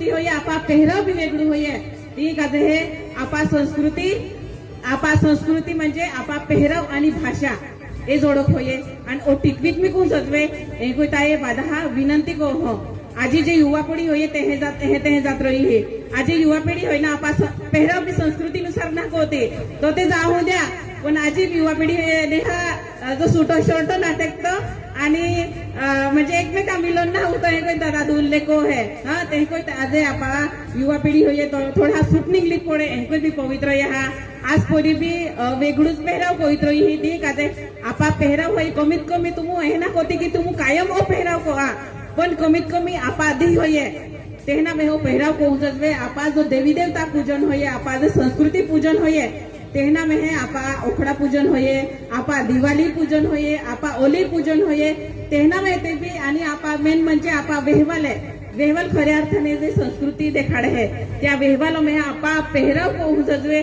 संस्कृती होय आपा पेहराव भी वेगळू होय ठीक आहे हे आपा संस्कृती म्हणजे आपा पेहराव आणि भाषा ए जोडक होय आणि ओ टिकविक मी को सजवे ए को ताए बाधा विनंती को हो आजी जे युवा पिढी होय ते जात रही है आजी युवा पिढी होय ना आपा पेहराव भी संस्कृतीनुसार ना होते तो ते जाऊ द्या पण आजी युवा पिढी नेहा जो सुटो शर्ट नाटक तो आणि म्हणजे एकमेका मिलन ना होतं हे कोई दादा दुल्ले को है हाँ ते कोई आजे आपा युवा पिढी होय तो थोडा सूट निघली पडे हे कोई भी पवित्र या आज पोरी भी वेगळूच पेहराव पवित्र ही ठीक आहे आपा पेहराव होय कमीत कमी तुमू हे ना कोती की तुमू कायम ओ पेहराव को पण कमीत कमी आपा आधी होय तेना में हो पेहराव को उजवे आपा जो देवी देवता पूजन होय आपा जो संस्कृती पूजन होय तेना में है आपा ओखड़ा पूजन होये आपा दिवाळी पूजन होये आपा ओली पूजन होये तेना में ते भी आणि आपा मेन म्हणजे आपा वेहवाल है वेहवाल खऱ्या अर्थाने जे संस्कृती देखाड है त्या वेहवालों में आपा पेहराव को उजवे